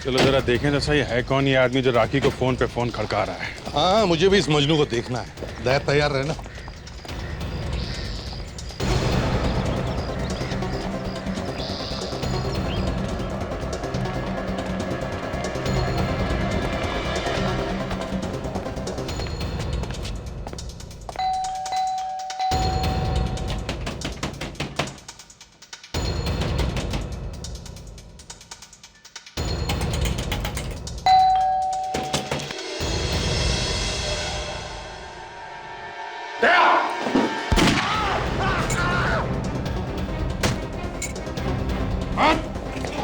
चलो जरा देखें तो सही है कौन ये आदमी जो राखी को फोन पे फोन खड़का रहा है। हाँ, मुझे भी इस मजनू को देखना है। दया तैयार रहना।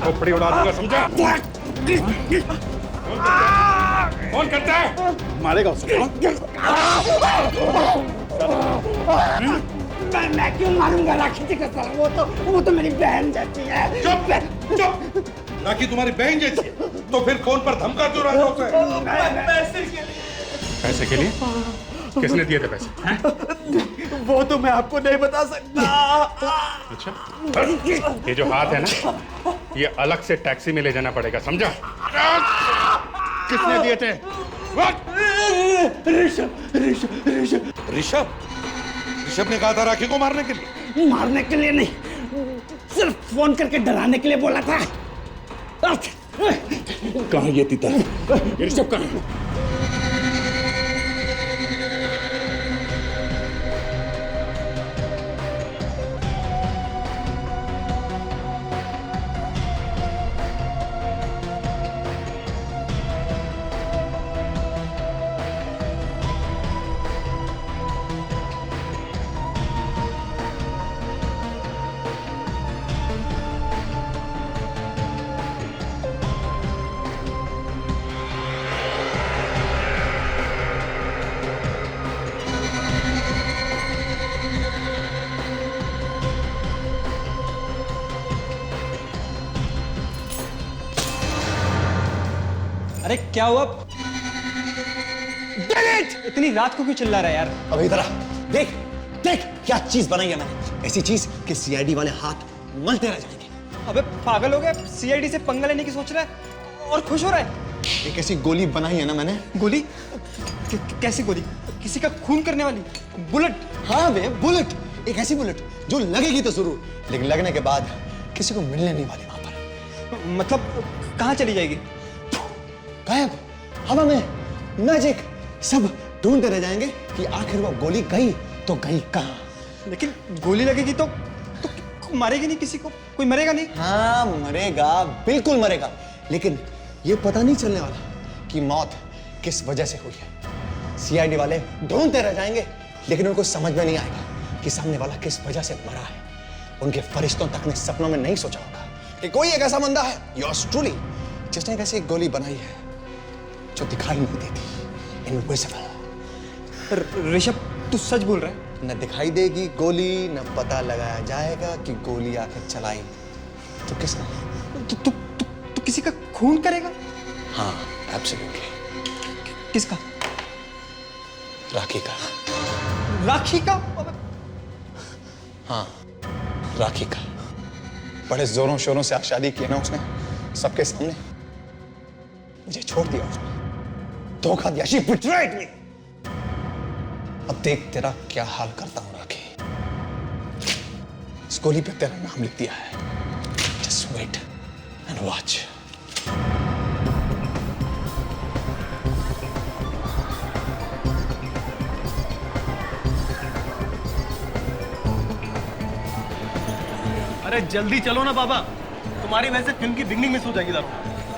खोपड़ी उड़ा दूंगा, समझा? कौन करता है? मारेगा उसे। मैं क्यों मारूंगा राखी जी का साला? वो तो मेरी बहन जैसी है। चुप चुप। राखी तुम्हारी बहन जैसी है, तो फिर फोन पर धमका क्यों रहा था उसे? पैसे के लिए? किसने दिए थे पैसे? हैं? वो तो मैं आपको नहीं बता सकता। अच्छा, ये जो हाथ है ना, ये अलग से टैक्सी में ले जाना पड़ेगा, समझा? किसने दिए थे? ऋषभ ने कहा था राखी को मारने के लिए। मारने के लिए नहीं, सिर्फ फोन करके डराने के लिए बोला था। कहाँ ये तीता? ये ऋषभ कहाँ है? अरे क्या हुआ? इतनी रात को क्यों चिल्ला रहा है यार? अब इधर आ, देख देख क्या चीज बनाई है मैंने। ऐसी चीज कि सीआईडी वाले हाथ मलते रह जाएंगे। अबे पागल हो गया? सीआईडी से पंगा लेने की सोच रहा है और खुश हो रहा है? एक ऐसी गोली बनाई है ना मैंने। गोली? कैसी गोली? किसी का खून करने वाली बुलेट? हाँ बे, बुलेट। एक ऐसी बुलेट जो लगेगी तो जरूर, लेकिन लगने के बाद किसी को मिलने नहीं वाली वहां पर। मतलब कहाँ चली जाएगी? गायब, हवा में, मैजिक। सब ढूंढते रह जाएंगे कि आखिर वो गोली गई तो गई कहाँ। लेकिन गोली लगेगी तो मारेगी नहीं किसी को? कोई मरेगा नहीं? हाँ मरेगा, बिल्कुल मरेगा, लेकिन ये पता नहीं चलने वाला कि मौत किस वजह से हुई है। सीआईडी वाले ढूंढते रह जाएंगे, लेकिन उनको समझ में नहीं आएगा कि सामने वाला किस वजह से मरा है। उनके फरिश्तों तक ने सपनों में नहीं सोचा होगा कि कोई एक ऐसा बंदा है, योर्स ट्रूली, जिसने एक ऐसी गोली बनाई है जो दिखाई नहीं देती, इनविजिबल। ऋषभ तू सच बोल रहा है? न दिखाई देगी गोली, न पता लगाया जाएगा कि गोली आखिर चलाई तो किसने। तू किसी का खून करेगा? हाँ एब्सोल्युटली। किसका? राखी का। राखी का? हाँ राखी का। बड़े जोरों शोरों से आज शादी की ना उसने, सबके सामने। मुझे छोड़ दिया उसने, धोखा दिया। She betrayed me। अब देख तेरा क्या हाल करता हूं राखी। इस गोली पे तेरा नाम लिख दिया है। Just wait and watch। अरे जल्दी चलो ना बाबा, तुम्हारी वजह से फिल्म की बिगनिंग मिस हो जाएगी दादा।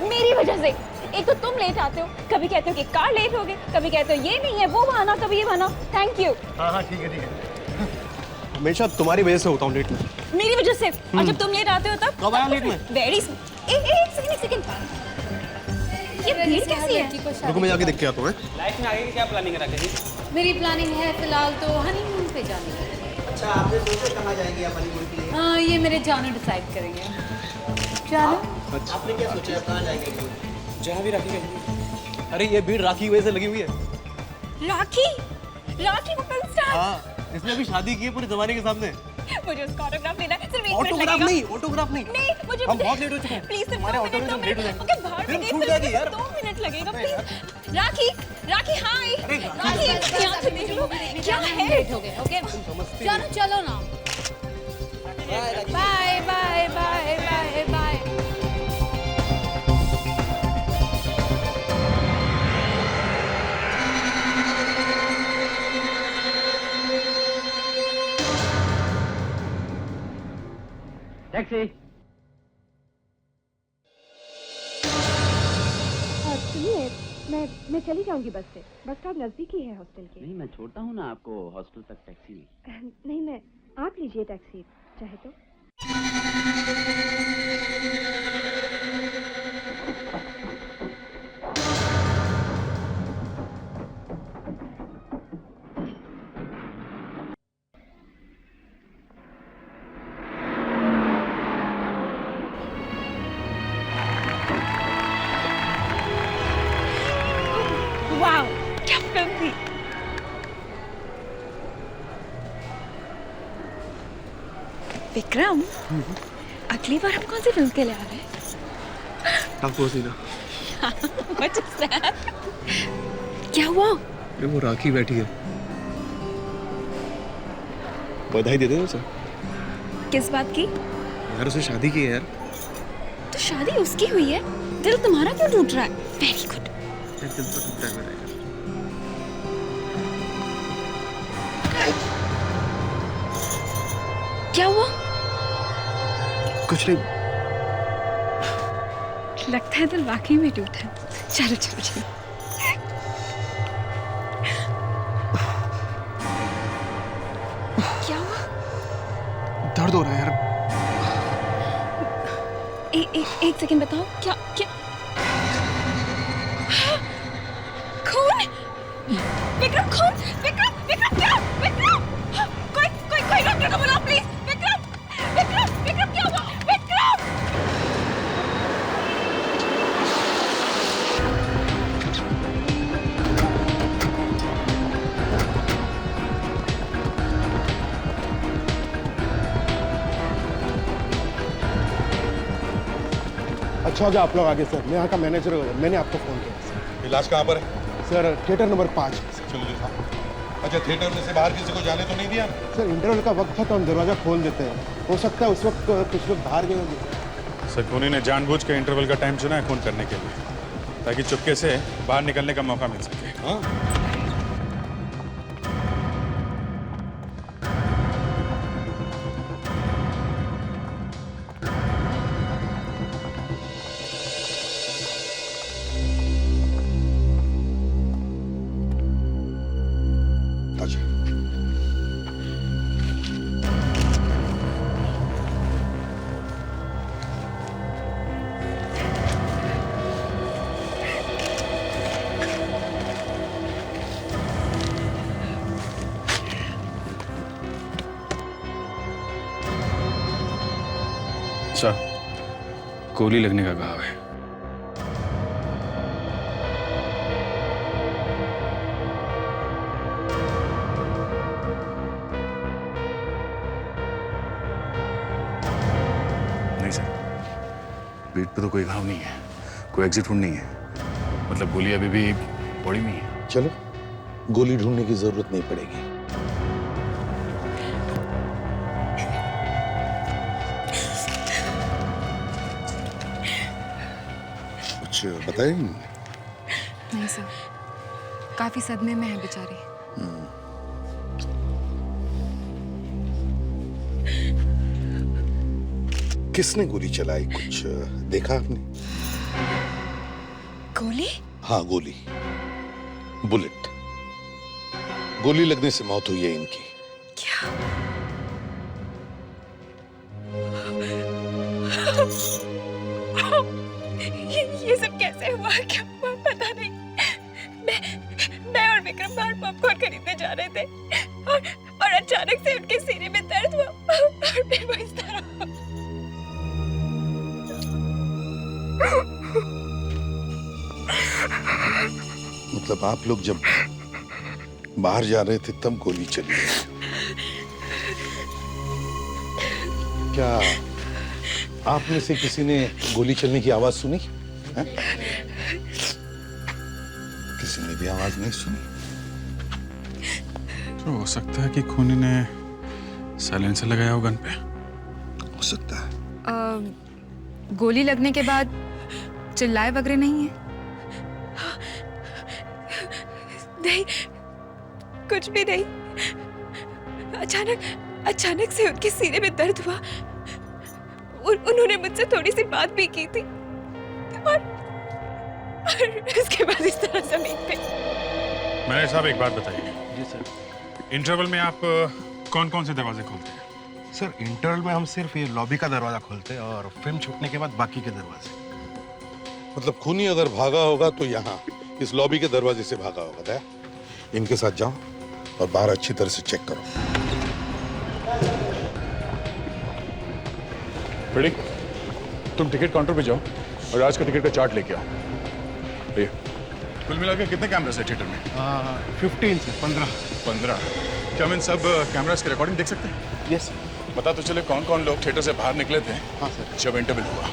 मेरी वजह से? एक तो तुम लेट आते हो, कभी कहते हो कि कार लेट हो गई, कभी कहते हो ये नहीं है वो बहाना, कभी ये बहाना। Thank you. हाँ हाँ ठीक है। हमेशा तुम्हारी वजह से होता हूँ लेट में। मेरी वजह से? और जब तुम लेट आते हो तब? कब आया लेट में? वेरी एक सेकंड। ये भीड़ कैसी है? रुको मैं जाके देख के आता हूँ। लाइफ में आगे की क्या प्लानिंग है राकेश? मेरी प्लानिंग है फिलहाल तो हनीमून पे जाने की। अच्छा आपने सोचा कहाँ जाएंगी आप हनीमून के लिए? हाँ ये मेरे जानू डिसाइड करेंगे। जानू आपने क्या सोचा कहाँ जाएंगे? जहाँ भी राखी कहेंगी। अरे ये भीड़ राखी की वजह से लगी हुई है। राखी? राखी को कल स्टार्ट? हाँ इसने अभी शादी की है पूरे जमाने के सामने। मुझे उसका ऑटोग्राफ लेना है, सिर्फ 1 मिनट ऑटोग्राफ लगेगा। नहीं, ऑटोग्राफ नहीं। नहीं, मुझे हम बहुत लेट हो चुके हैं। प्लीज सिर्फ हमारे 2 ऑटो में मिनट, हम 2 लेट हो मिनट। जाएंगे। ओके, बाहर फिर से छूट गई, जाएगी यार। 2 मिनट लगेगा प्लीज। राखी, राखी हाय। राखी यहाँ से देख लो क्या है। लेट हो गए। ओके चलो चलो ना। Bye bye bye bye bye. Taxi. सुनिए, मैं चली जाऊंगी बस से। बस स्टॉप नजदीक ही है हॉस्टल के। नहीं, मैं छोड़ता हूँ ना आपको हॉस्टल तक टैक्सी में। नहीं, मैं आप लीजिए टैक्सी चाहे तो। वाह, क्या फिल्म थी। विक्रम, अगली बार हम कौन सी फिल्म के लिए आ रहे हैं? टापोसीना। What is that? क्या हुआ? अरे वो राखी बैठी है, बधाई दे दे उसे। किस बात की? यार उसे शादी की है यार। तो शादी उसकी हुई है, दिल तुम्हारा क्यों टूट रहा है? Very good. दिल तो टूटता है मेरा। क्या हुआ? कुछ नहीं। लगता है दिल वाकई में टूटा है। चलो चलो चलो। क्या हुआ? दर्द हो रहा है यार। एक सेकंड बताओ, क्या क्या खून? विक्रम, खून! विक्रम, विक्रम, क्या? विक्रम, कोई डॉक्टर को बुलाओ प्लीज। विक्रम, विक्रम, विक्रम, क्या हुआ? विक्रम! अच्छा हो गया आप लोग आगे सर। मैं यहाँ का मैनेजर हूँ, मैंने आपको फ़ोन किया सर। इलाज कहाँ पर है? Sir theatre number 5। चलो दिखाओ। अच्छा, थिएटर में से बाहर किसी को जाने तो नहीं दिया ना? सर इंटरवल का वक्त था तो हम दरवाज़ा खोल देते हैं, हो सकता है उस वक्त कुछ लोग बाहर गए होंगे। सर खूनी ने जानबूझ के इंटरवल का टाइम चुना है खून करने के लिए, ताकि चुपके से बाहर निकलने का मौका मिल सके। हाँ, अच्छा। अच्छा, गोली लगने का घाव है। नहीं सर, पीठ पे तो कोई घाव नहीं है, कोई एग्जिट वुंड नहीं है। मतलब गोली अभी भी बॉडी में ही है। चलो, गोली ढूंढने की जरूरत नहीं पड़ेगी। कुछ बताएं? नहीं सर, काफी सदमे में है बेचारी। किसने गोली चलाई, कुछ देखा आपने? गोली? हाँ, गोली, बुलेट। गोली लगने से मौत हुई है इनकी। क्या? ये सब कैसे हुआ? क्या हुआ? पता नहीं। मैं और विक्रम बाहर पॉपकॉर्न खरीदने जा रहे थे और अचानक से उनके सीने में दर्द हुआ और फिर वो इस तरह। मतलब आप लोग जब बाहर जा रहे थे तब गोली चली? क्या आप में से किसी ने गोली चलने की आवाज सुनी है? किसी ने भी आवाज नहीं सुनी? तो हो सकता है कि खूनी ने साइलेंसर लगाया हो गन पे। हो सकता है। गोली लगने के बाद चिल्लाए वगैरह नहीं है? नहीं, कुछ भी नहीं। अचानक से उनके सीने में दर्द हुआ। उन्होंने मुझसे थोड़ी सी बात भी की थी और इसके बाद इस तरह जमीन पे। मैनेजर साहब एक बात बताइए। जी सर। इंटरवल में आप कौन कौन से दरवाजे खोलते हैं? सर इंटरवल में हम सिर्फ ये लॉबी का दरवाजा खोलते हैं और फिल्म छूटने के बाद बाकी के दरवाजे। मतलब खूनी अगर भागा होगा तो यहाँ इस लॉबी के दरवाजे से भागा होगा। दया, इनके साथ जाओ और बाहर अच्छी तरह से चेक करो। प्रेडिक, तुम टिकट काउंटर पे जाओ और आज का टिकट का चार्ट लेके आओ। ये कुल मिलाकर कितने कैमरास है थिएटर में? 15 से 15। 15। क्या हम इन सब कैमरास की रिकॉर्डिंग देख सकते हैं? यस। पता तो चले कौन कौन लोग थिएटर से बाहर निकले थे हाँ सर। जब इंटरवल हुआ।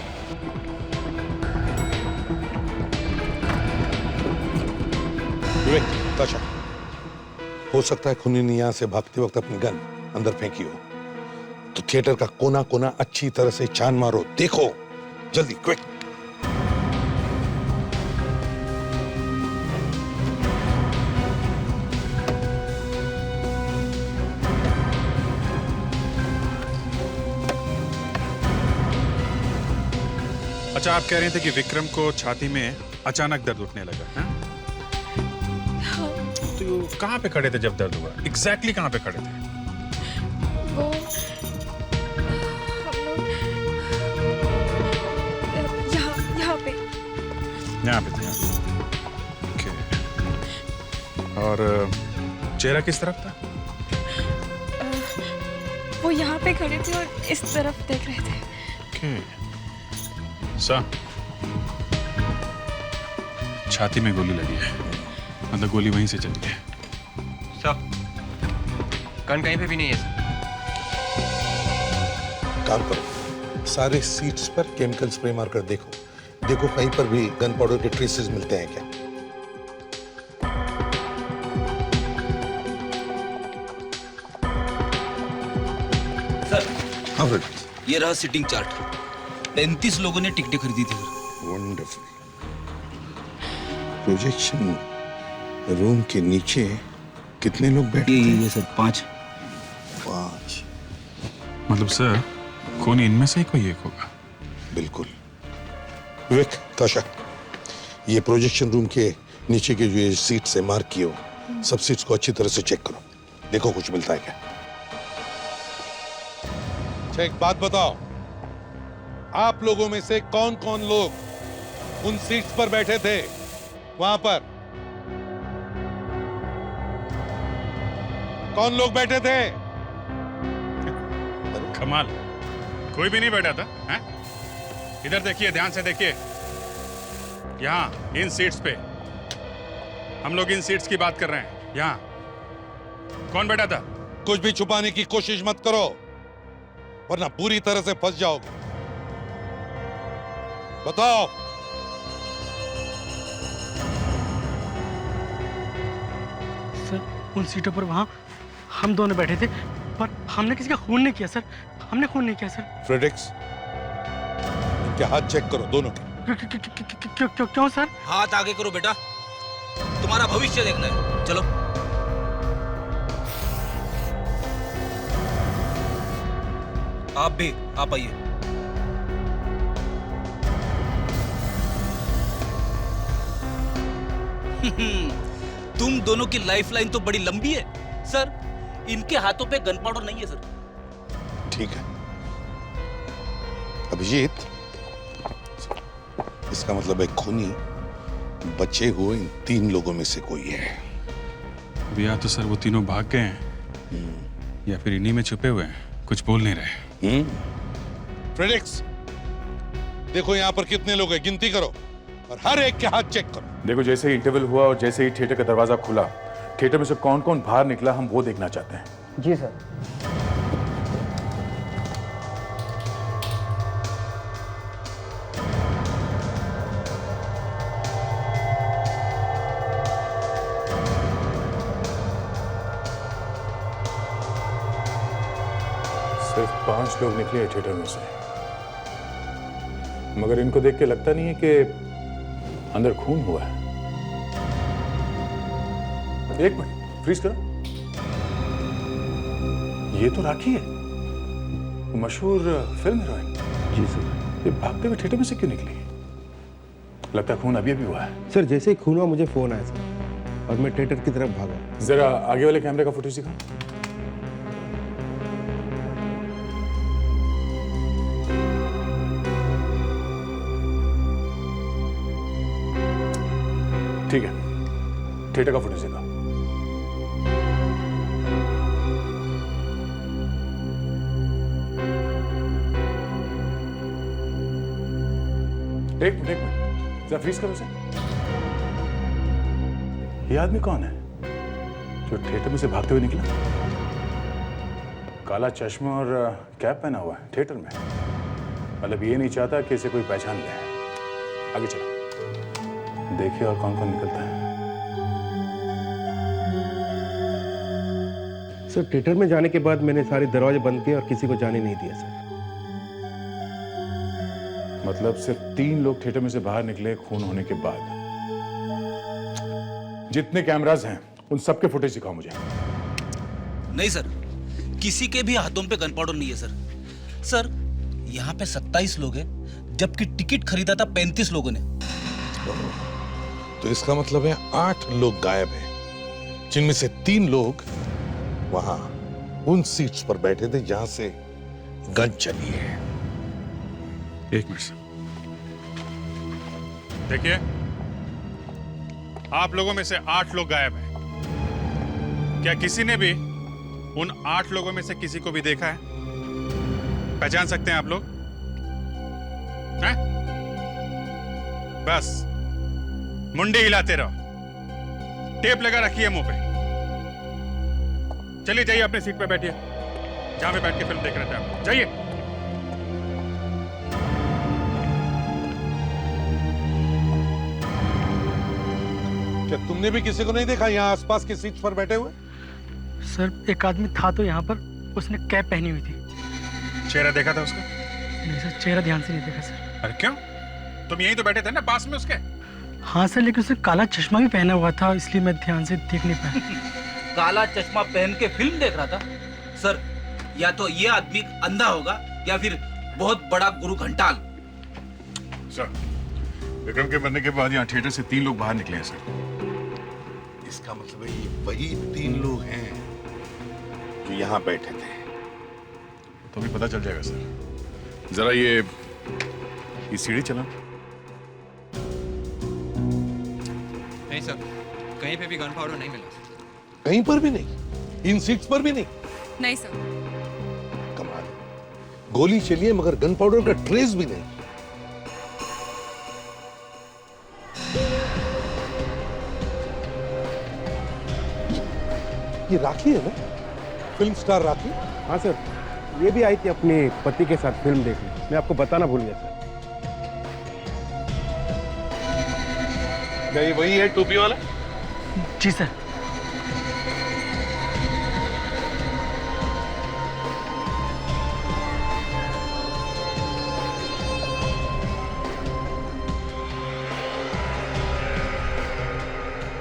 विवेक, ताशा, हो सकता है खूनी ने यहाँ से भागते वक्त अपनी गन अंदर फेंकी हो। तो थिएटर का कोना कोना अच्छी तरह से छान मारो, देखो जल्दी, क्विक। अच्छा, आप कह रहे थे कि विक्रम को छाती में अचानक दर्द उठने लगा, है? तो कहाँ पे खड़े थे जब दर्द हुआ? एग्जैक्टली कहाँ पे खड़े थे? वो यहाँ पे थे। ओके। और चेहरा किस तरफ था? वो यहाँ पे खड़े थे और इस तरफ देख रहे थे। ओके। छाती में गोली लगी है, मतलब गोली वहीं से चली है। सर, गन कहीं पे भी नहीं है सर। काम करो, सारे सीट्स पर केमिकल स्प्रे मार कर देखो कहीं पर भी गन पाउडर के ट्रेसेस मिलते हैं क्या? सर, हाँ फिर ये रहा सिटिंग चार्ट। 35 लोगों ने टिकटें खरीदी थी सर। वंडरफुल। प्रोजेक्शन रूम के नीचे कितने लोग बैठे ये सर 5। मतलब सर, खूनी इनमें से ही कोई एक होगा। बिल्कुल। विवेक, ताशा, ये प्रोजेक्शन रूम के नीचे के जो ये सीट्स है मार्क किए हो, सब सीट्स को अच्छी तरह से चेक करो, देखो कुछ मिलता है क्या। अच्छा, एक बात बताओ, आप लोगों में से कौन कौन लोग उन सीट्स पर बैठे थे वहां पर? कौन लोग बैठे थे? कमाल, कोई भी नहीं बैठा था, हैं? इधर देखिए, ध्यान से देखिए, यहाँ इन सीट्स पे, हम लोग इन सीट्स की बात कर रहे हैं। यहाँ कौन बैठा था? कुछ भी छुपाने की कोशिश मत करो, वरना पूरी तरह से फंस जाओगे। बताओ। सर, उन सीटों पर वहाँ हम दोनों बैठे थे, पर हमने किसी का खून नहीं किया सर। हमने खून नहीं किया सर। फ्रेडिक्स, इनके हाथ चेक करो दोनों के। क्यों सर? हाथ आगे करो बेटा, तुम्हारा भविष्य देखना है। चलो। आप भी, आप आइए। तुम दोनों की लाइफलाइन तो बड़ी लंबी है सर। इनके हाथों पे गन पाउडर नहीं है सर। ठीक है अभिजीत, इसका मतलब है खूनी बचे हुए इन 3 लोगों में से कोई है। या तो सर वो तीनों भाग गए हैं, या फिर इन्हीं में छुपे हुए हैं, कुछ बोल नहीं रहे। फ्रेडिक्स, देखो यहाँ पर कितने लोग हैं, गिनती करो और हर एक के हाथ चेक करो। देखो, जैसे ही इंटरवल हुआ और जैसे ही थिएटर का दरवाजा खुला, थिएटर में से कौन कौन बाहर निकला हम वो देखना चाहते हैं। जी सर। सिर्फ 5 लोग निकले थिएटर में से, मगर इनको देख के लगता नहीं है कि अंदर खून हुआ है। एक मिनट फ्रीज करो। ये तो राखी है, मशहूर फिल्म हीरोइन। जी सर। ये भागते हुए थिएटर में से क्यों निकली? लगता है खून अभी अभी हुआ है। सर जैसे ही खून हुआ मुझे फोन आया सर और मैं थिएटर की तरफ भागा। जरा आगे वाले कैमरे का फुटेज दिखाओ। ठीक है, थिएटर का फुटेज दिखाओ। एक मिनट जरा फ्रीज करो उसे। ये आदमी कौन है जो थिएटर में से भागते हुए निकला? काला चश्मा और कैप पहना हुआ है थिएटर में, मतलब ये नहीं चाहता कि इसे कोई पहचान ले। आगे चलो, देखिए और कौन कौन निकलता है। सर थिएटर में जाने के बाद मैंने सारे दरवाजे बंद किए और किसी को जाने नहीं दिया सर। मतलब सिर्फ 3 लोग थिएटर में से बाहर निकले खून होने के बाद। जितने कैमरास हैं उन सबके फुटेज दिखाओ मुझे। नहीं सर, किसी के भी हाथों पे गन पाउडर नहीं है सर। सर यहाँ पे 27 लोग हैं, जबकि टिकट खरीदा था 35 लोगों ने। तो इसका मतलब है 8 लोग गायब हैं, जिनमें से 3 लोग वहां उन सीट्स पर बैठे थे जहां से गन चली है। एक मिनट सर, देखिए आप लोगों में से 8 लोग गायब हैं। क्या किसी ने भी उन 8 लोगों में से किसी को भी देखा है? पहचान सकते हैं आप लोग? हैं? बस मुंडी हिलाते रहो, टेप लगा रखिए मुंह पे। चलिए जाइए अपनी सीट पे बैठिए, जहां पे बैठ के फिल्म देख रहे थे आप। जाइए। क्या तुमने भी किसी को नहीं देखा यहाँ आसपास की सीट पर बैठे हुए? सर एक आदमी था तो यहाँ पर, उसने कैप पहनी हुई थी। चेहरा देखा था उसका? नहीं सर, चेहरा ध्यान से नहीं देखा सर। अरे क्यों? तुम यहीं तो बैठे थे ना पास में उसके। हाँ सर, लेकिन उसने काला चश्मा भी पहना हुआ था, इसलिए मैं ध्यान से देख नहीं पाया। काला चश्मा पहन के फिल्म देख रहा था? सर या तो ये आदमी अंधा होगा या फिर बहुत बड़ा गुरु घंटाल। सर विक्रम के मरने के बाद यहाँ थिएटर से 3 लोग बाहर निकले हैं सर। इसका मतलब है ये वही 3 लोग हैं जो यहाँ बैठे थे। तो भी पता चल जाएगा सर। जरा ये सीढ़ी चला। नहीं सर, कहीं पे भी गन पाउडर नहीं मिला। कहीं पर भी नहीं? इन सीट्स पर भी नहीं? नहीं सर। कमाल, गोली चली है मगर गन पाउडर का ट्रेस भी नहीं। ये राखी है ना, फिल्म स्टार राखी? हाँ सर, ये भी आई थी अपने पति के साथ फिल्म देखने। मैं आपको बताना भूल गया सर। नहीं वही है टोपी वाला? जी सर।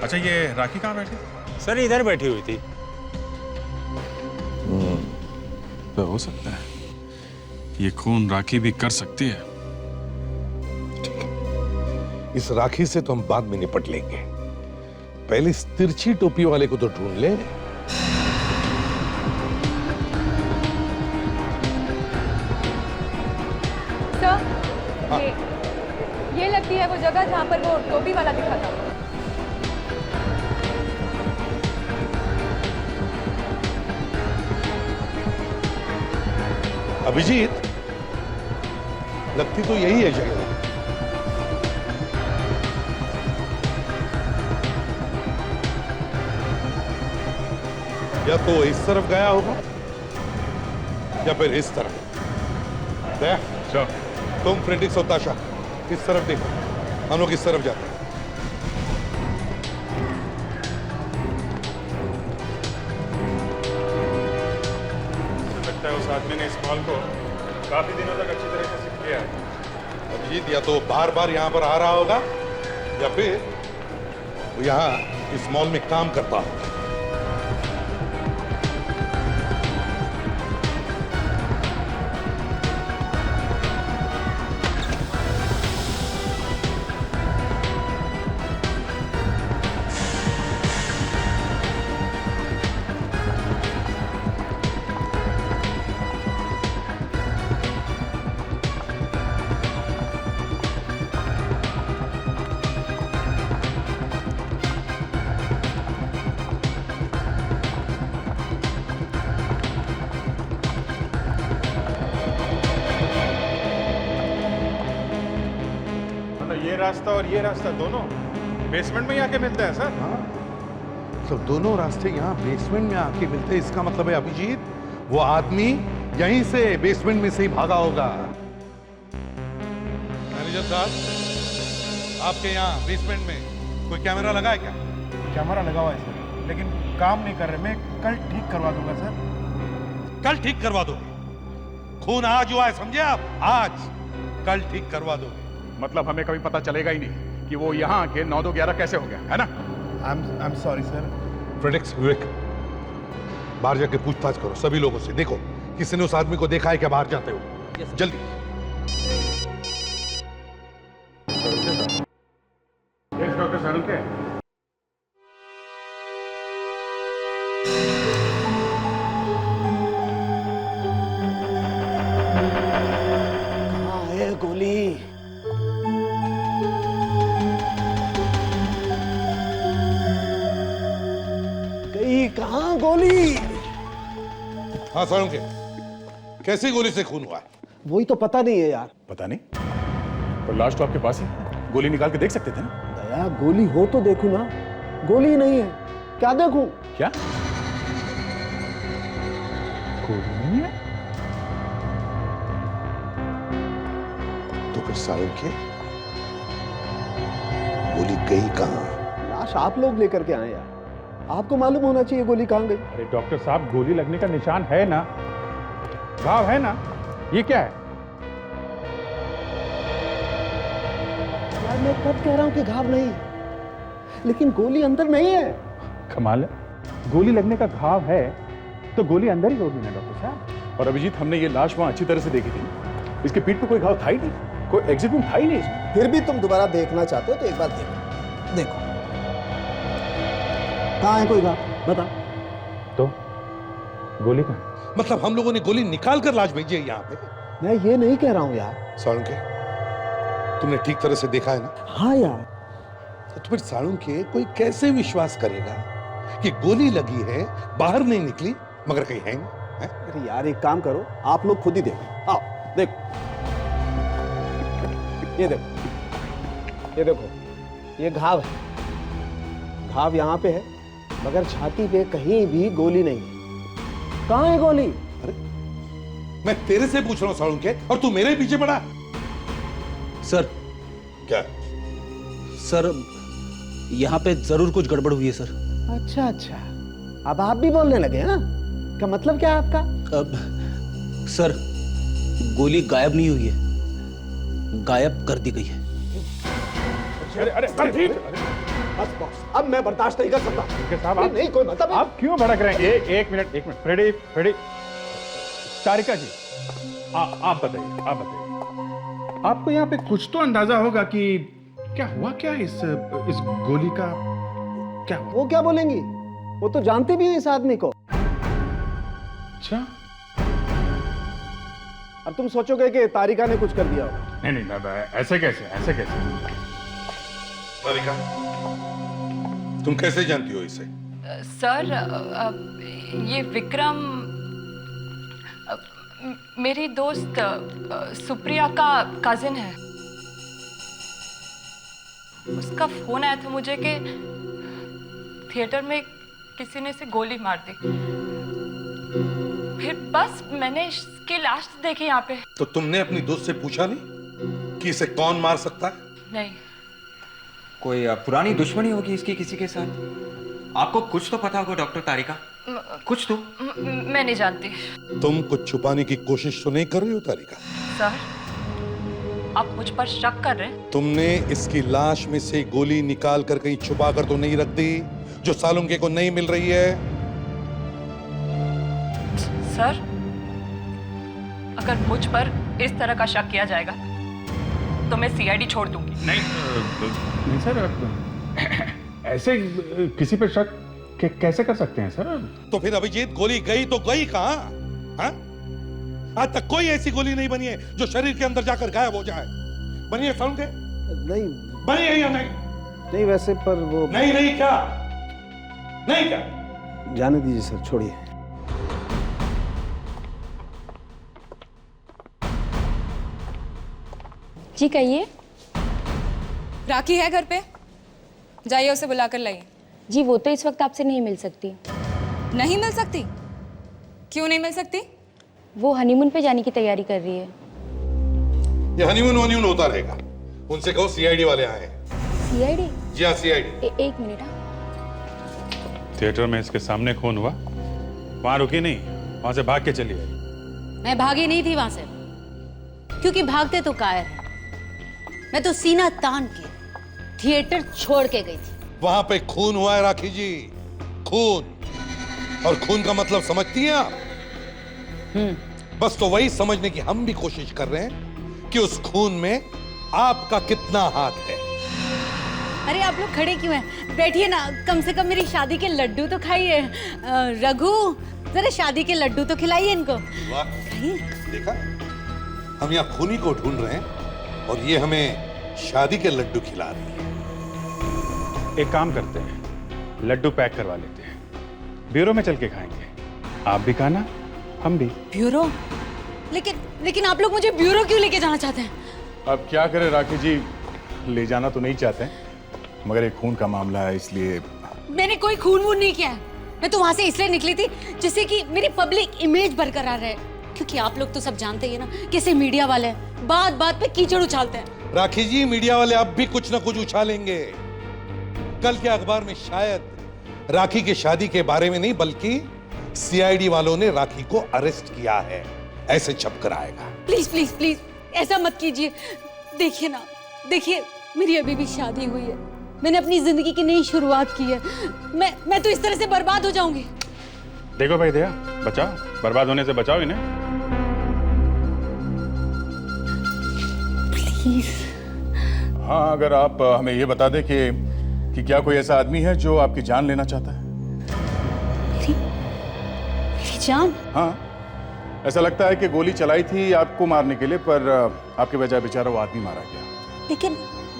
अच्छा ये राखी कहाँ बैठी? सर इधर बैठी हुई थी। तो हो सकता है ये खून राखी भी कर सकती है। इस राखी से तो हम बाद में निपट लेंगे, पहले इस तिरछी टोपी वाले को तो ढूंढ ले। सर ये लगती है वो जगह जहाँ पर वो टोपी वाला दिखा था। अभिजीत, लगती तो यही है जगह। या तो इस तरफ गया होगा या फिर इस तरफ। दया, तुम फ्रेंडिक्स और ताशा इस तरफ देखो, हम लोग इस तरफ जाते हैं। लगता है उस आदमी ने इस मॉल को काफी दिनों तक अच्छी तरह से सीख लिया है। अभिजीत या तो बार बार यहाँ पर आ रहा होगा या फिर वो यहाँ इस मॉल में काम करता होगा। ये रास्ता और ये रास्ता दोनों बेसमेंट में ही आके मिलते हैं सर। तो दोनों रास्ते यहाँ बेसमेंट में आके मिलते हैं, इसका मतलब है अभिजीत वो आदमी यहीं से बेसमेंट में से ही भागा होगा। मैनेजर साहब, आपके यहाँ बेसमेंट में कोई कैमरा लगा है क्या? कैमरा लगा हुआ है सर, लेकिन काम नहीं कर रहे। मैं कल ठीक करवा दूंगा सर। कल ठीक करवा दो? खून आज हुआ है, समझे आप? आज कल ठीक करवा दो। मतलब हमें कभी पता चलेगा ही नहीं कि वो यहाँ आके 9 2 11 कैसे हो गया, है ना? I am sorry sir. फ्रेडिक्स, विवेक, बाहर जाके पूछताछ करो सभी लोगों से। देखो किसी ने उस आदमी को देखा है क्या बाहर जाते हो? जल्दी। Yes doctor Salunke. कहाँ है गोली? गई कहाँ गोली? हाँ सालुंके, कैसी गोली से खून हुआ है? वही तो पता नहीं है यार। पता नहीं, पर लाश तो आपके पास ही, गोली निकाल के देख सकते थे ना? दया, गोली हो तो देखूं ना। गोली नहीं है, क्या देखूं? क्या गोली नहीं है? तो फिर सालुंके गोली गई कहाँ? लाश आप लोग लेकर के आए यार, आपको मालूम होना चाहिए गोली कहाँ गई। अरे डॉक्टर साहब, गोली लगने का निशान है ना, घाव है ना, ये क्या है? यार मैं कब कह रहा हूँ कि घाव नहीं, लेकिन गोली अंदर नहीं है। कमाल है, गोली लगने का घाव है तो गोली अंदर ही होगी ना डॉक्टर साहब। और अभिजीत, हमने ये लाश वहां अच्छी तरह से देखी थी, इसके पीठ पे कोई घाव था ही नहीं, कोई एग्जिट वुंड था ही नहीं इसमें। फिर भी तुम दोबारा देखना चाहते हो तो एक बार देखो। देखो कहाँ है कोई घाव, बता। तो गोली कहाँ? मतलब हम लोगों ने गोली निकाल कर लाश भेजी है यहाँ पे? मैं ये नहीं कह रहा हूँ यार। सालुंके, तुमने ठीक तरह से देखा है ना? हाँ यार। तो फिर सालुंके कोई कैसे विश्वास करेगा कि गोली लगी है, बाहर नहीं निकली, मगर कहीं है नहीं? अरे यार एक काम करो, आप लोग खुद ही देखो। आओ देखो, ये देखो, ये देखो, ये घाव है। घाव यहाँ पे है, मगर छाती पे कहीं भी गोली नहीं है। कहाँ है गोली? अरे मैं तेरे से पूछ रहा हूँ सालुंके, और तू मेरे पीछे पड़ा। सर। क्या? सर, यहाँ पे जरूर कुछ गड़बड़ हुई है सर। अच्छा अच्छा, अब आप भी बोलने लगे? हाँ, क्या मतलब क्या है आपका? अब सर, गोली गायब नहीं हुई है, गायब कर दी गई है। अरे बस बॉस, अब मैं बर्दाश्त नहीं कर सकता। साहब, आप नहीं कोई मतलब आप क्यों भड़क रहे हैं? एक मिनट फ्रेडी, तारिका जी, आप बताइए, आपको यहाँ पे कुछ तो अंदाजा होगा कि क्या हुआ, क्या इस गोली का क्या हुआ? वो क्या बोलेंगी, वो तो जानती भी है इस आदमी को। अच्छा, अब तुम सोचोगे कि तारिका ने कुछ कर दिया होगा। नहीं, ऐसे कैसे? तारिका, तुम कैसे जानती हो इसे? सर, ये विक्रम मेरी दोस्त सुप्रिया का कजिन है। उसका फोन आया था मुझे कि थिएटर में किसी ने इसे गोली मार दी। फिर बस मैंने इसकी लाश देखी यहाँ पे। तो तुमने अपनी दोस्त से पूछा नहीं कि इसे कौन मार सकता है? नहीं। कोई पुरानी दुश्मनी होगी इसकी किसी के साथ? आपको कुछ तो पता होगा डॉक्टर तारिका। कुछ तो मैं नहीं जानती। तुम कुछ छुपाने की कोशिश तो नहीं कर रही हो तारिका? सर, आप मुझ पर शक कर रहे हैं? तुमने इसकी लाश में से गोली निकाल कर कहीं छुपा कर तो नहीं रख दी जो सालुंके को नहीं मिल रही है? सर, अगर मुझ पर इस तरह का शक किया जाएगा तो मैं सीआईडी छोड़ दूंगी। नहीं सर, ऐसे किसी पे शक कैसे कर सकते हैं सर? तो फिर अभिजीत गोली गई तो गई कहां? हाँ? आज तक कोई ऐसी गोली नहीं बनी है जो शरीर के अंदर जाकर गायब हो जाए। बनी है सालुंके? नहीं बनी है या नहीं? नहीं वैसे पर वो नहीं नहीं क्या? नहीं क्या? जाने दीजिए सर, छोड़िए। जी कहिए। राखी है घर पे? जाइए उसे बुलाकर लाइए। जी वो तो इस वक्त आपसे नहीं मिल सकती। नहीं मिल सकती? क्यों नहीं मिल सकती? वो हनीमून पे जाने की तैयारी कर रही है। ये हनीमून होता रहेगा। उनसे कहो सीआईडी वाले आए हैं। सीआईडी? जी हाँ सीआईडी। एक मिनट। थिएटर में इसके सामने खून हुआ, वहां रुकी नहीं, वहां से भाग के चली आई। मैं भागी नहीं थी वहां से, क्योंकि भागते तो कायर है। मैं तो सीना तान के थिएटर छोड़ के गई थी। वहां पे खून हुआ है राखी जी, खून। और खून का मतलब समझती हैं आप? बस तो वही समझने की हम भी कोशिश कर रहे हैं कि उस खून में आपका कितना हाथ है। अरे आप लोग खड़े क्यों हैं? बैठिए ना, कम से कम मेरी शादी के लड्डू तो खाइए। रघु, जरा शादी के लड्डू तो खिलाइए इनको। वाह, देखा, हम यहाँ खूनी को ढूंढ रहे हैं और ये हमें शादी के लड्डू खिला रही है। एक काम करते हैं, लड्डू पैक करवा लेते हैं, ब्यूरो में चल के खाएंगे। आप भी खाना, हम भी। ब्यूरो? लेकिन आप लोग मुझे ब्यूरो क्यों लेके जाना चाहते हैं? अब क्या करें राखी जी, ले जाना तो नहीं चाहते, मगर एक खून का मामला है इसलिए। मैंने कोई खून वून नहीं किया है। मैं तो वहां से इसलिए निकली थी जिससे कि मेरी पब्लिक इमेज बरकरार रहे, क्योंकि आप लोग तो सब जानते ही ना कैसे मीडिया वाले बात बात पे कीचड़ उछालते हैं। राखी जी, मीडिया वाले अब भी कुछ ना कुछ उछालेंगे। कल के अखबार में शायद राखी की शादी के बारे में नहीं, बल्कि सीआईडी वालों ने राखी को अरेस्ट किया है, ऐसे छपकर आएगा। प्लीज प्लीज प्लीज ऐसा मत कीजिए। देखिए ना, देखिए मेरी अभी भी शादी हुई है, मैंने अपनी जिंदगी की नई शुरुआत की है। मैं तो इस तरह से बर्बाद हो जाऊंगी। देखो भाई दया, बचाओ, बर्बाद होने से बचाओ इन्हें। प्लीज। हाँ, अगर आप हमें ये बता दें कि क्या कोई ऐसा आदमी है जो आपकी जान लेना चाहता है? मेरी जान? हाँ, ऐसा लगता है कि गोली चलाई थी आपको मारने के लिए, पर आपके बजाय बेचारा वो आदमी मारा गया।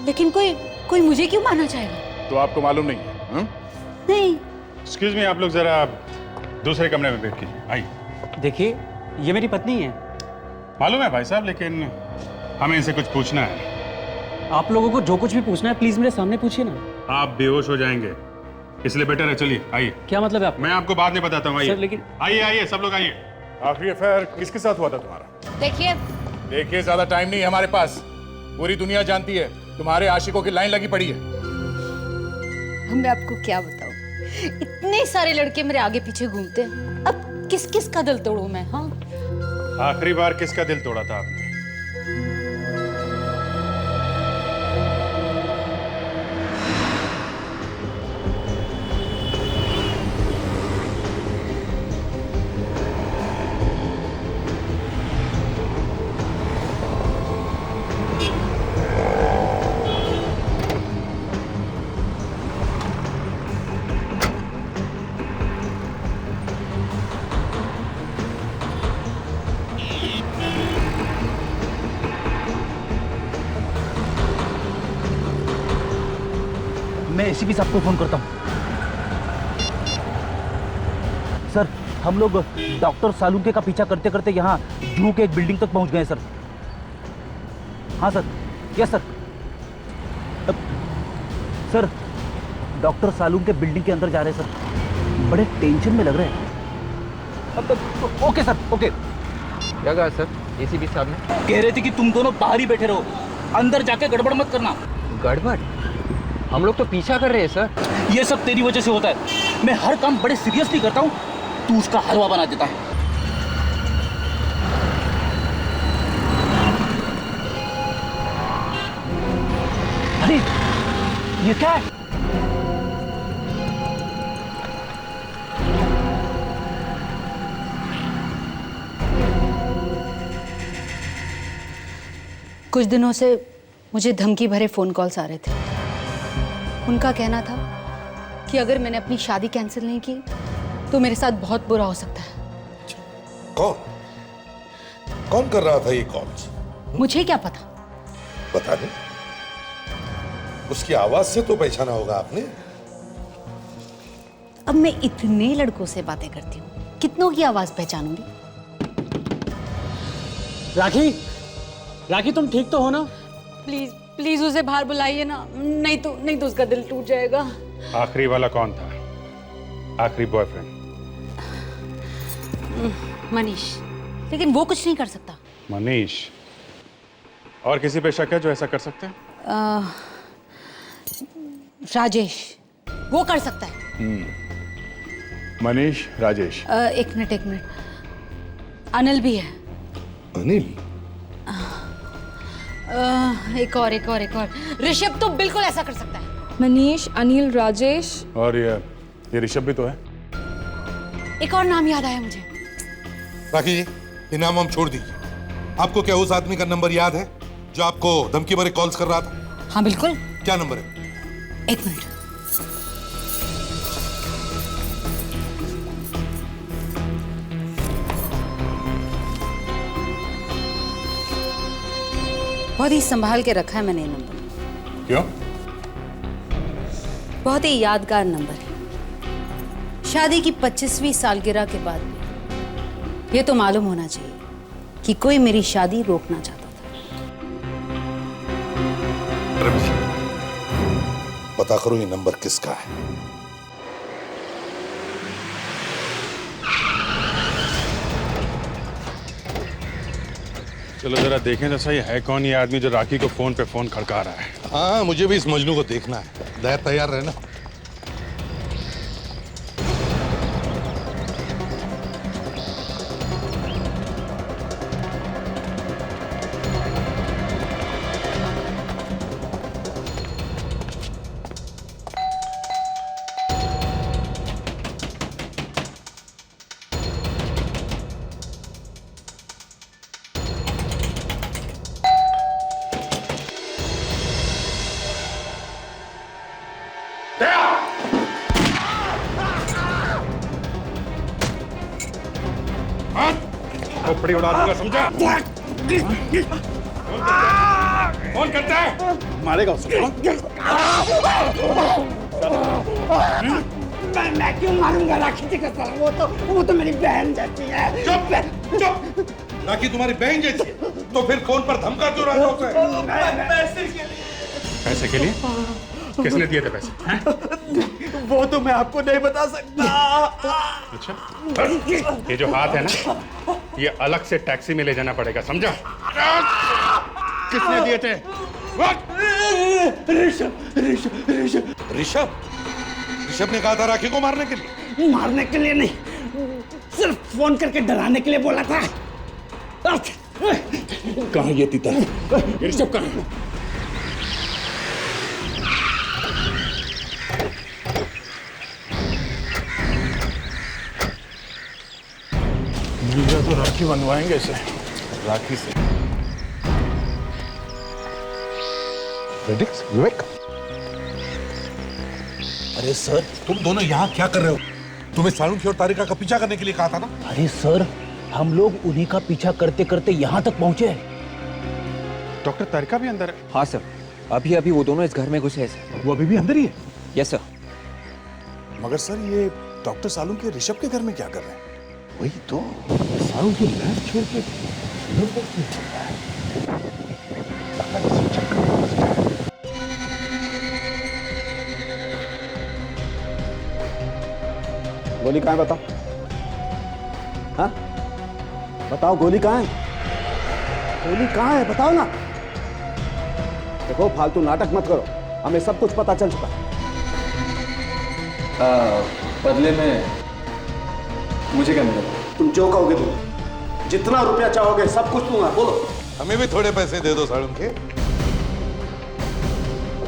लेकिन कोई मुझे क्यों मारना चाहेगा? तो आपको मालूम नहीं है? नहीं। एक्सक्यूज मी, आप लोग जरा दूसरे कमरे में बैठ कीजिए, आइए। देखिए, ये मेरी पत्नी है। मालूम है भाई साहब, लेकिन हमें इनसे कुछ पूछना है। आप लोगों को जो कुछ भी पूछना है प्लीज मेरे सामने पूछिए ना। आप बेहोश हो जाएंगे, इसलिए बेटर है चलिए, आइए। क्या मतलब है आप? मैं आपको बाद में बताता हूँ, आइए। सर, लेकिन आइए आइए, सब लोग आइए। आखिरी अफेयर किसके साथ हुआ था तुम्हारा? देखिए ज्यादा टाइम नहीं है हमारे पास। पूरी दुनिया जानती है तुम्हारे आशिकों की लाइन लगी पड़ी है। मैं आपको क्या बताऊं, इतने सारे लड़के मेरे आगे पीछे घूमते हैं, अब किस किस का दिल तोड़ूं मैं? हाँ, आखिरी बार किसका दिल तोड़ा था आपने? मैं एसीपी साहब को फोन करता हूँ। सर, हम लोग डॉक्टर सालुंके का पीछा करते करते यहाँ जू के एक बिल्डिंग तक पहुँच गए सर। हाँ sir, yes sir. Sir, doctor Salunke building के अंदर जा रहे हैं सर, बड़े टेंशन में लग रहे हैं। Okay sir, okay. क्या कहा सर एसीपी साहब ने? कह रहे थे कि तुम दोनों बाहर ही बैठे रहो, अंदर जाके गड़बड़ मत करना। गड़बड़? हम लोग तो पीछा कर रहे हैं सर। ये सब तेरी वजह से होता है। मैं हर काम बड़े सीरियसली करता हूँ, तू उसका हलवा बना देता है। अरे ये क्या है? कुछ दिनों से मुझे धमकी भरे फोन कॉल्स आ रहे थे। उनका कहना था कि अगर मैंने अपनी शादी कैंसिल नहीं की तो मेरे साथ बहुत बुरा हो सकता है। कौन कर रहा था ये कॉल्स? मुझे क्या पता? बता दे। उसकी आवाज से तो पहचाना होगा आपने। अब मैं इतने लड़कों से बातें करती हूँ, कितनों की आवाज पहचानूंगी? राखी, राखी तुम ठीक तो हो ना? प्लीज प्लीज उसे बाहर बुलाइए ना, नहीं तो उसका दिल टूट जाएगा। आखिरी वाला कौन था? आखिरी बॉयफ्रेंड? मनीष, लेकिन वो कुछ नहीं कर सकता। मनीष? और किसी पे शक है जो ऐसा कर सकते हैं? राजेश, वो कर सकता है। मनीष, राजेश। एक मिनट। अनिल भी है। अनिल? एक और। ऋषभ तो बिल्कुल ऐसा कर सकता है। मनीष, अनिल, राजेश और ये ऋषभ भी तो है। एक और नाम याद आया मुझे। राखी जी, इनाम हम छोड़ दीजिए। आपको क्या उस आदमी का नंबर याद है जो आपको धमकी भरे कॉल्स कर रहा था? हाँ बिल्कुल। क्या नंबर है? एक मिनट। बहुत ही संभाल के रखा है मैंने ये नंबर। क्यों? बहुत ही यादगार नंबर है। शादी की 25वीं सालगिरह के बाद ये तो मालूम होना चाहिए कि कोई मेरी शादी रोकना चाहता था। पता करो ये नंबर किसका है। चलो जरा देखें तो सही, है कौन ये आदमी जो राखी को फोन पे फोन खड़का रहा है? हाँ, मुझे भी इस मजनू को देखना है। तैयार रहना। खोपड़ी उड़ा दूंगा, समझा? कौन करता है? मारेगा उसको। मैं क्यों मारूंगा राखी जी का साला? वो तो मेरी बहन जैसी है। चुप। राखी तुम्हारी बहन जैसी है तो फिर फोन पर धमका क्यों रहा होता है? पैसे के लिए? किसने दिए थे पैसे? वो तो मैं आपको नहीं बता सकता। अच्छा, ये जो हाथ है ना, ये अलग से टैक्सी में ले जाना पड़ेगा, समझा? किसने दिए थे? ऋषभ ने कहा था राखी को मारने के लिए। मारने के लिए नहीं, सिर्फ फोन करके डराने के लिए बोला था। कहाँ ये तीता? ऋषभ कहाँ है? तो राखी बनवाएंगे इसे। राखी से विवेक। अरे सर, तुम दोनों यहाँ क्या कर रहे हो? तुम्हें सालुंखी और तारिका का पीछा करने के लिए कहा था ना? अरे सर, हम लोग उन्हीं का पीछा करते करते यहाँ तक पहुँचे। डॉक्टर तारिका भी अंदर है? हाँ सर, अभी वो दोनों इस घर में घुसे हैं। वो अभी भी अंदर ही है? Yes sir. मगर सर, ये डॉक्टर सालुंखी ऋषभ के घर में क्या कर रहे हैं? वही तो, सालुंखी लैब छोड़ के गोली कहाँ है बताओ? हाँ बताओ, गोली कहाँ है? गोली कहाँ है बताओ ना। देखो, फालतू नाटक मत करो, हमें सब कुछ पता चल चुका है। बदले में मुझे क्या मिलेगा? तुम जो कहोगे तुम, जितना रुपया चाहोगे सब कुछ दूंगा। बोलो। हमें भी थोड़े पैसे दे दो सालुंखे।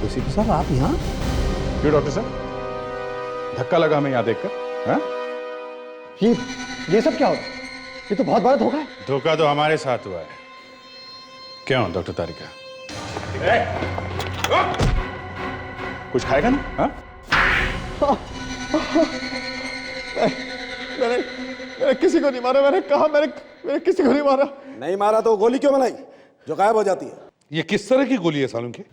सीपी साहब आप यहाँ? क्यों डॉक्टर साहब, धक्का लगा हमें यहाँ देखकर? हाँ? ये सब क्या हो रहा है? ये तो बहुत बड़ा धोखा है। धोखा तो हमारे साथ हुआ है। क्यों डॉक्टर तारिका? कुछ खाएगा ना? हाँ? मैंने किसी को नहीं मारा। मैंने कहा मैंने किसी को नहीं मारा। नहीं मारा तो गोली क्यों बनाई जो गायब हो जाती है? ये किस तरह की गोली है सालुंखे?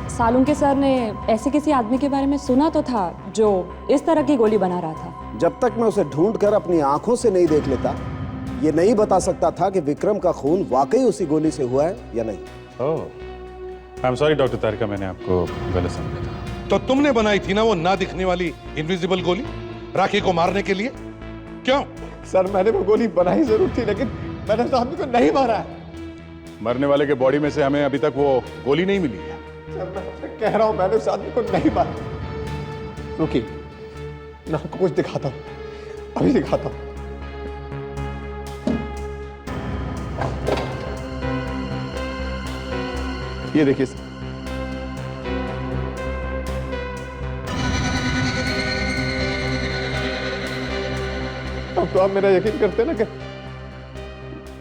सालुंखे सर ने ऐसे किसी आदमी के बारे में सुना तो था जो इस तरह की गोली बना रहा था। जब तक मैं उसे ढूंढ कर अपनी आंखों से नहीं देख लेता, ये नहीं बता सकता था कि विक्रम का खून वाकई उसी गोली से हुआ है या नहीं। ओह, आई एम सॉरी डॉक्टर तारिका, मैंने आपको गलत समझा था। तो तुमने बनाई थी ना वो ना दिखने वाली इनविजिबल गोली राखी को मारने के लिए? क्यों? सर मैंने वो गोली बनाई जरूर थी, लेकिन मैंने उस आदमी को नहीं मारा है। मरने वाले के बॉडी में से हमें अभी तक वो गोली नहीं मिली है। सर मैं कह रहा हूं मैंने उस आदमी को नहीं मारा। रुकी, मैं आपको कुछ दिखाता हूं, अभी दिखाता हूं। ये देखिए सर, अब तो आप मेरा यकीन करते हैं ना कि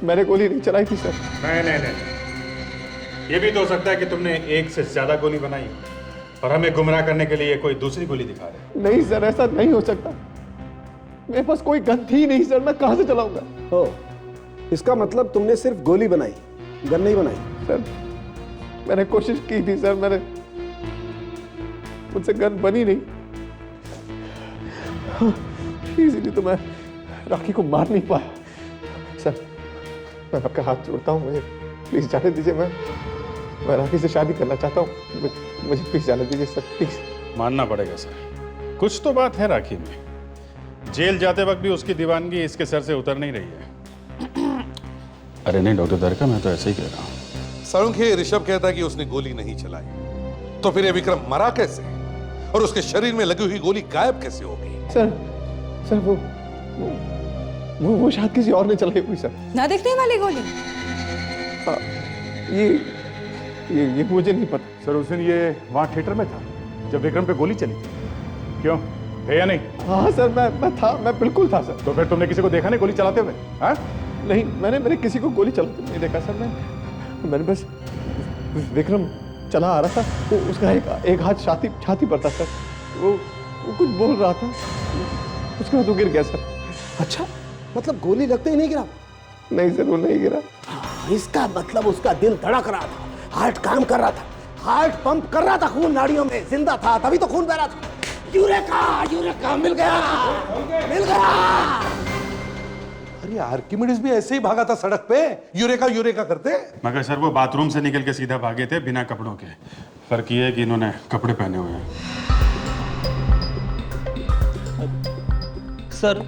मैंने गोली नहीं चलाई थी सर। नहीं, ये भी तो हो सकता है कि तुमने एक से ज्यादा गोली बनाई और हमें गुमराह करने के लिए कोई दूसरी गोली दिखा रहे। नहीं सर, ऐसा नहीं हो सकता। मेरे पास कोई गन थी नहीं सर, मैं कहां से चलाऊंगा? हो, इसका मतलब तुमने सिर्फ गोली बनाई, गन नहीं बनाई। सर मैंने कोशिश की थी सर, मुझसे गन बनी नहीं, इसीलिए तो मैं राखी को मार नहीं पाया। सर मैं आपका हाथ जोड़ता हूँ, मुझे प्लीज जाने दीजिए। मैं राखी से शादी करना चाहता हूँ, मुझे प्लीज जाने दीजिए सर, प्लीज। मानना पड़ेगा सर, कुछ तो बात है राखी में। जेल जाते वक्त भी उसकी दीवानगी इसके सर से उतर नहीं रही है। अरे नहीं डॉक्टर तारिका, मैं तो ऐसे ही कह रहा हूँ। सालुंखे, ऋषभ कहता है कि उसने गोली नहीं चलाई, तो फिर ये विक्रम मरा कैसे और उसके शरीर में लगी हुई गोली गायब कैसे हो गई? सर वो शायद किसी और ने चलाई हुई सर। ना दिखने वाली गोली? ये मुझे नहीं पता सर। उस दिन ये वहां थिएटर में था जब विक्रम पे गोली चली थी। क्यों, थे या नहीं? हाँ सर, मैं बिल्कुल था सर। तो फिर तुमने किसी को देखा नहीं गोली चलाते हुए? हाँ? नहीं, मैंने किसी को गोली चलाते नहीं देखा सर। मैंने बस विक्रम चला आ रहा था, वो उसका एक हाथ छाती पर था सर। वो कुछ बोल रहा था, उसके बाद वो गिर गया सर। अच्छा, मतलब गोली लगते ही नहीं गिरा? नहीं सर, वो नहीं गिरा। इसका मतलब उसका दिल धड़क रहा था, हार्ट काम कर रहा था, हार्ट पंप कर रहा था, खून नाड़ियों में जिंदा था, तभी तो खून बह रहा था। यूरेका मिल गया। अरे आर्किमिडीज भी ऐसे ही भागा था सड़क पे, यूरेका करते। मगर सर वो बाथरूम से निकल के सीधा भागे थे बिना कपड़ों के। फर्क ये है कि इन्होंने कपड़े पहने हुए हैं। सर,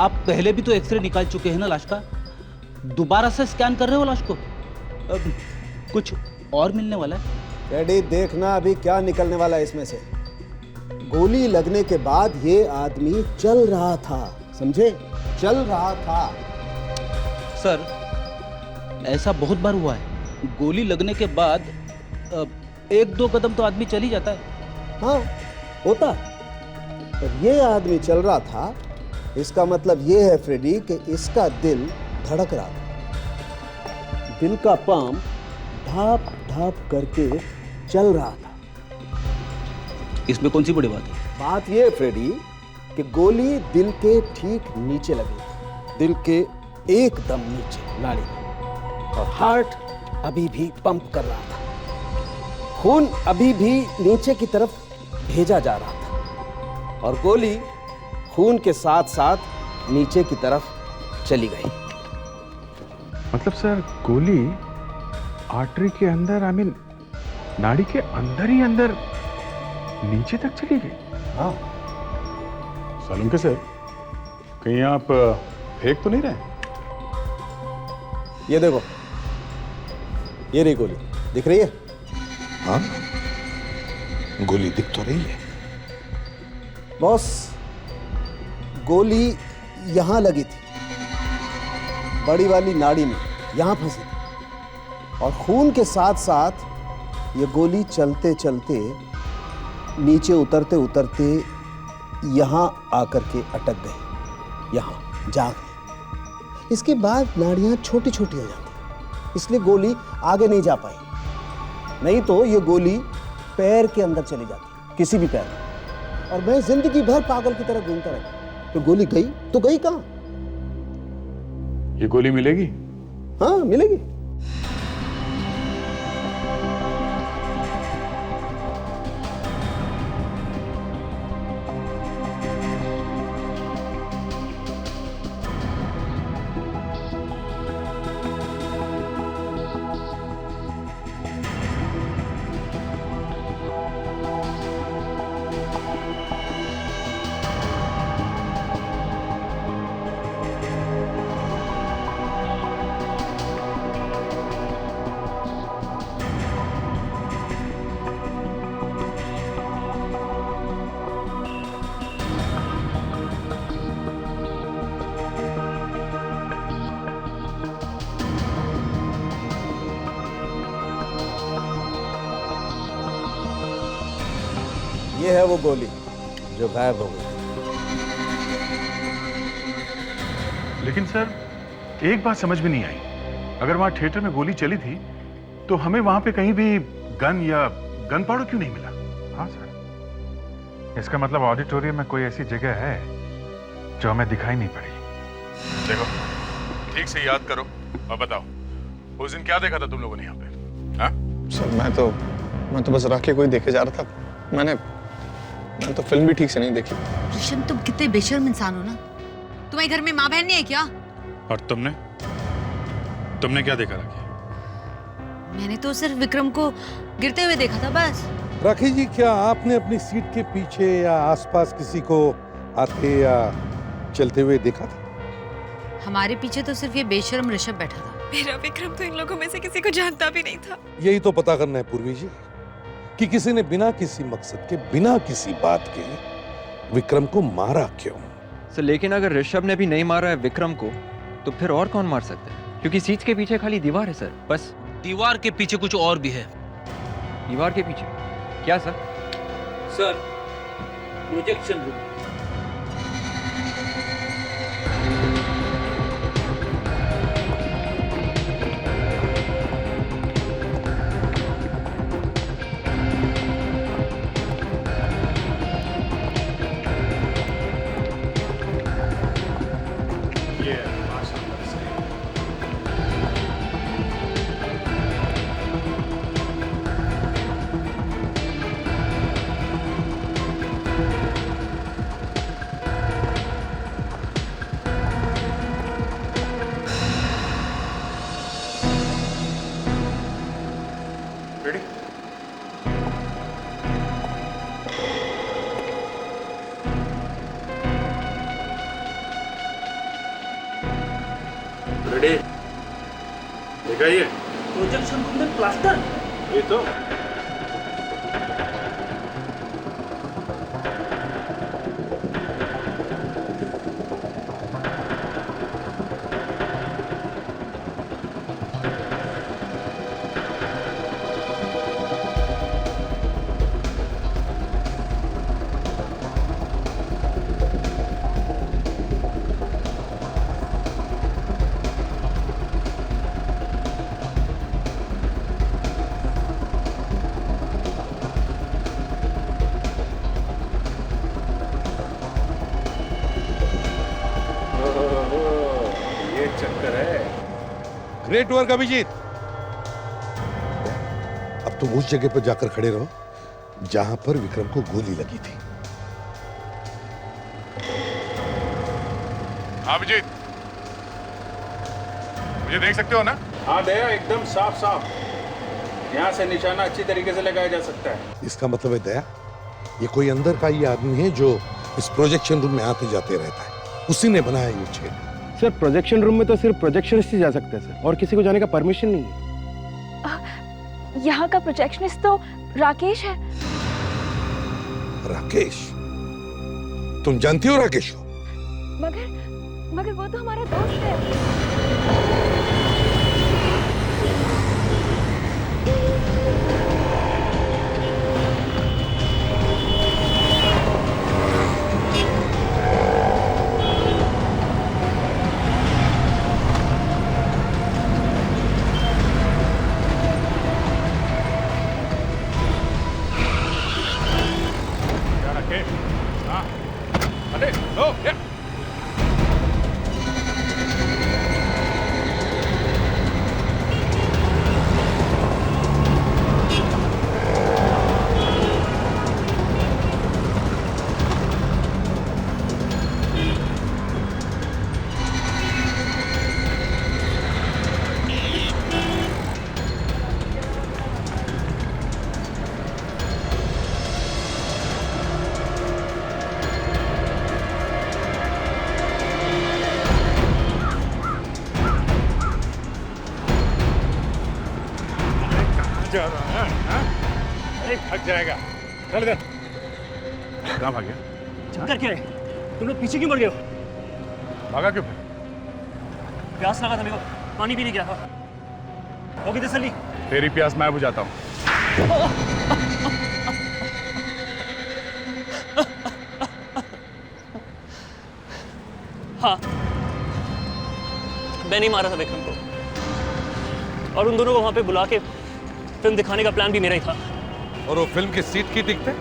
आप पहले भी तो एक्सरे निकाल चुके हैं ना लाश का, दोबारा से स्कैन कर रहे हो लाश को? कुछ और मिलने वाला है? रेडी, देखना अभी क्या निकलने वाला है इसमें से। गोली लगने के बाद ये आदमी चल रहा था, समझे? चल रहा था। सर, ऐसा बहुत बार हुआ है, गोली लगने के बाद 1-2 कदम तो आदमी चल ही जाता है। हाँ, होता। पर ये आदमी चल रहा था, इसका मतलब ये है फ्रेडी कि इसका दिल धड़क रहा था। दिल का पंप ढाप ढाप करके चल रहा था। इसमें कौन सी बड़ी बात है? बात ये है फ्रेडी कि गोली दिल के ठीक नीचे लगी, दिल के एकदम नीचे नाड़ी, और हार्ट अभी भी पंप कर रहा था। खून अभी भी नीचे की तरफ भेजा जा रहा था और गोली खून के साथ साथ नीचे की तरफ चली गई। मतलब सर, गोली आर्टरी के अंदर, आई मीन नाड़ी के अंदर ही अंदर नीचे तक चली गई? हाँ। सालुंखे सर, कहीं आप फेंक तो नहीं रहे? ये देखो, ये रही गोली, दिख रही है? हाँ, गोली दिख तो रही है। बॉस, गोली यहां लगी थी, बड़ी वाली नाड़ी में, यहां फंसी थी। और खून के साथ साथ ये गोली चलते चलते नीचे उतरते उतरते यहां आकर के अटक गई, यहां जा गई। इसके बाद नाड़ियां छोटी छोटी हो जाती, इसलिए गोली आगे नहीं जा पाई। नहीं तो ये गोली पैर के अंदर चली जाती, किसी भी पैर में। और मैं जिंदगी भर पागल की तरह घूमता रहता। तो गोली गई तो गई कहां? ये गोली मिलेगी? हाँ, मिलेगी। ये है वो गोली जो गायब हो गई। लेकिन सर, एक बात समझ में नहीं आई। अगर वहां थिएटर में गोली चली थी तो हमें वहां पे कहीं भी गन या गन पाउडर क्यों नहीं मिला? हाँ सर, इसका मतलब ऑडिटोरियम में कोई ऐसी जगह है जो हमें दिखाई नहीं पड़ी। देखो, ठीक से याद करो और बताओ, उस दिन क्या देखा था तुम लोगों ने यहाँ पे? हाँ सर, मैं तो बस राके को ही देखे जा रहा था। मैंने तो फिल्म भी ठीक से नहीं देखी। ऋषभ, तुम कितने बेशर्म इंसान हो ना। तुम्हारे घर में माँ बहन नहीं है क्या? और तुमने क्या देखा राखी? मैंने तो सिर्फ विक्रम को गिरते हुए देखा था बस। राखी जी, क्या आपने अपनी सीट के पीछे या आसपास किसी को आते या चलते हुए देखा था? हमारे पीछे तो सिर्फ ये बेशर्म ऋषभ बैठा था। मेरा विक्रम तो इन लोगों में से किसी को जानता भी नहीं था। यही तो पता करना है पूर्वी जी, कि किसी ने बिना किसी मकसद के, बिना किसी बात के विक्रम को मारा क्यों? सर, लेकिन अगर ऋषभ ने भी नहीं मारा है विक्रम को, तो फिर और कौन मार सकता है? क्योंकि सीट के पीछे खाली दीवार है सर, बस। दीवार के पीछे कुछ और भी है। दीवार के पीछे क्या sir? Sir, projection room. Ready? दिखाइए। प्रोजेक्शन रूम में प्लास्टर। ये तो ग्रेट वर्क अभिजीत। अब तुम उस जगह पर जाकर खड़े रहो जहां पर विक्रम को गोली लगी थी। अभिजीत, मुझे देख सकते हो ना? हाँ दया, एकदम साफ साफ। यहाँ से निशाना अच्छी तरीके से लगाया जा सकता है। इसका मतलब है दया, ये कोई अंदर का ही आदमी है जो इस प्रोजेक्शन रूम में आते जाते रहता है। उसी ने बनाया ये छेद। सर, प्रोजेक्शन रूम में तो सिर्फ प्रोजेक्शनिस्ट ही जा सकते हैं सर, और किसी को जाने का परमिशन नहीं है। यहाँ का प्रोजेक्शनिस्ट तो राकेश है। राकेश? तुम जानती हो राकेश को? मगर वो तो हमारा दोस्त है। हाँ, अरे लो, ये। जा रहा है, हाँ? अरे थक जाएगा। चल इधर। कहाँ भाग गया? चक्कर क्या है? तुम लोग पीछे क्यों मुड़ गए हो? भागा क्यों फिर? प्यास लगा था मेरे को, पानी पीने गया था। होगी तसल्ली? तेरी प्यास मैं बुझाता हूँ। हाँ, मैं नहीं मारा था विक्रम को, और उन दोनों को वहां पे बुला के फिल्म दिखाने का प्लान भी मेरा ही था। और वो फिल्म की सीट की टिकट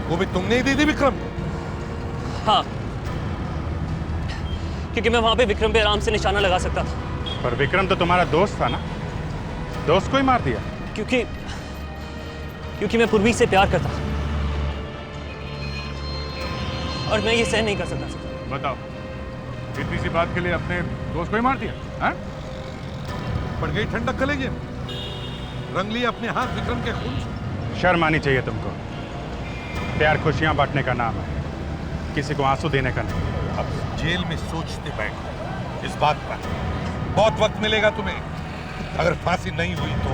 वो भी तुमने ही दी थी विक्रम? हाँ, क्योंकि मैं वहां पे विक्रम पे आराम से निशाना लगा सकता था। पर विक्रम तो तुम्हारा दोस्त था ना, दोस्त को ही मार दिया। क्योंकि मैं पूर्वी से प्यार करता था और मैं ये सहन नहीं कर सकता था। बताओ, इतनी सी बात के लिए अपने दोस्त को ही मार दिया? हाँ? पड़ गई ठंडक कलेजे में, रंग लिया अपने हाथ विक्रम के खून से। शर्म आनी चाहिए तुमको। प्यार खुशियां बांटने का नाम है, किसी को आंसू देने का नहीं। अब जेल में सोचते बैठो इस बात पर। बहुत वक्त मिलेगा तुम्हें। अगर फांसी नहीं हुई तो